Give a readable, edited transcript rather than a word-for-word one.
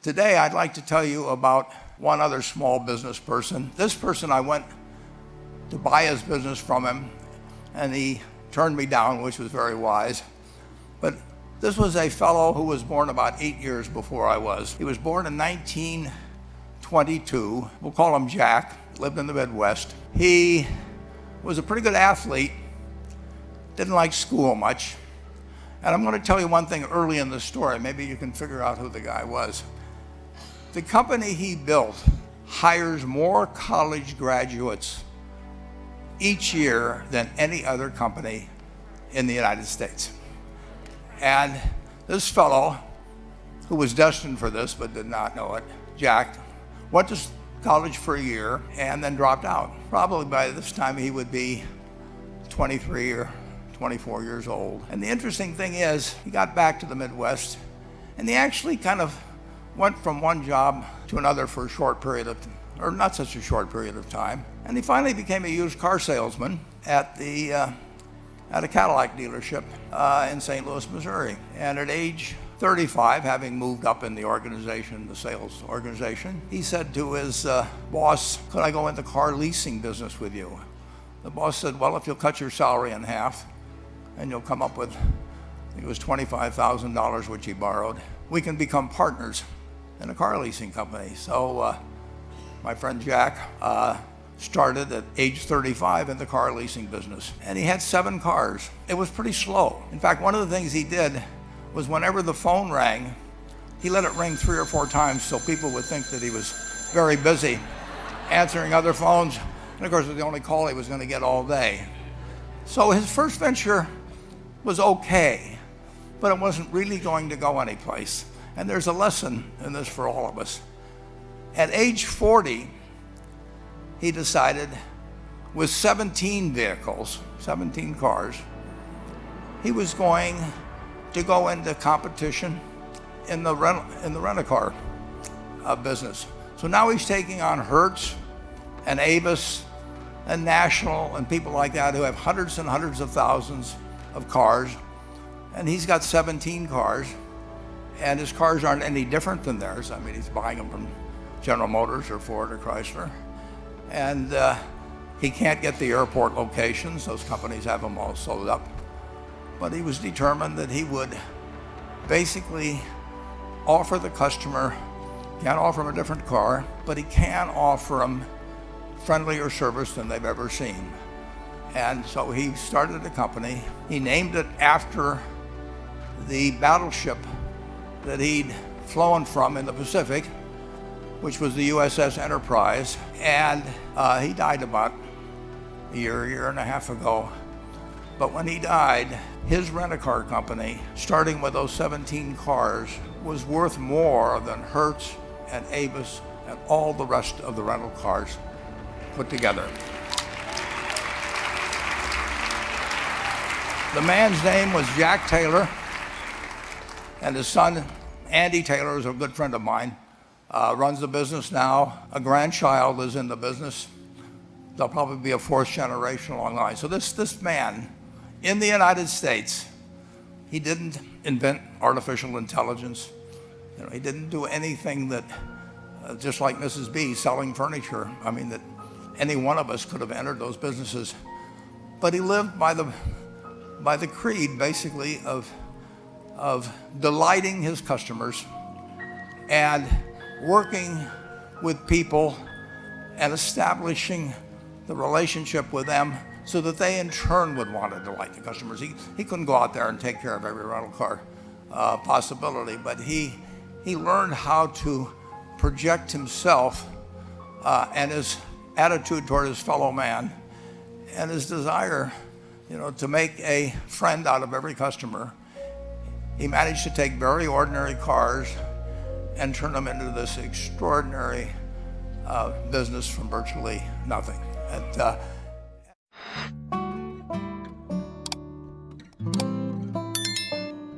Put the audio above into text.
Today, I'd like to tell you about one other small business person. This person, I went to buy his business from him, and he turned me down, which was very wise. But this was a fellow who was born about 8 years before I was. He was born in 1922. We'll call him Jack. Lived in the Midwest. He was a pretty good athlete, didn't like school much. And I'm going to tell you one thing early in the story. Maybe you can figure out who the guy was. The company he built hires more college graduates each year than any other company in the United States. And this fellow, who was destined for this but did not know it, Jack, went to college for a year and then dropped out. Probably by this time he would be 23 or 24 years old. And the interesting thing is, he got back to the Midwest, and he actually kind of went from one job to another for a short period of, or not such a short period of time. And he finally became a used car salesman at a Cadillac dealership in St. Louis, Missouri. And at age 35, having moved up in the organization, the sales organization, he said to his boss, "Could I go into car leasing business with you?" The boss said, "Well, if you'll cut your salary in half and you'll come up with, I think it was $25,000, which he borrowed, we can become partners in a car leasing company." So my friend Jack started at age 35 in the car leasing business. And he had 7 cars. It was pretty slow. In fact, one of the things he did was whenever the phone rang, he let it ring 3 or 4 times so people would think that he was very busy answering other phones. And of course, it was the only call he was going to get all day. So his first venture was okay, but it wasn't really going to go anyplace. And there's a lesson in this for all of us. At age 40, he decided, with 17 vehicles, 17 cars, he was going to go into competition in the rent-a-car business. So now he's taking on Hertz and Avis and National and people like that who have hundreds and hundreds of thousands of cars. And he's got 17 cars. And his cars aren't any different than theirs. I mean, he's buying them from General Motors or Ford or Chrysler. And he can't get the airport locations. Those companies have them all sold up. But he was determined that he would basically offer the customer, can't offer him a different car, but he can offer them friendlier service than they've ever seen. And so he started a company. He named it after the battleship that he'd flown from in the Pacific, which was the USS Enterprise. And he died about a year and a half ago. But when he died, his rent-a-car company, starting with those 17 cars, was worth more than Hertz and Avis and all the rest of the rental cars put together. The man's name was Jack Taylor, and his son, Andy Taylor, is a good friend of mine, runs the business now. A grandchild is in the business. There'll probably be a 4th generation along the line. So this man, in the United States, he didn't invent artificial intelligence. You know, he didn't do anything that, just like Mrs. B selling furniture, I mean, that any one of us could have entered those businesses. But he lived by the creed, basically, of delighting his customers and working with people and establishing the relationship with them so that they in turn would want to delight the customers. He couldn't go out there and take care of every rental car possibility, but he learned how to project himself and his attitude toward his fellow man and his desire, to make a friend out of every customer. He managed to take very ordinary cars and turn them into this extraordinary business from virtually nothing. And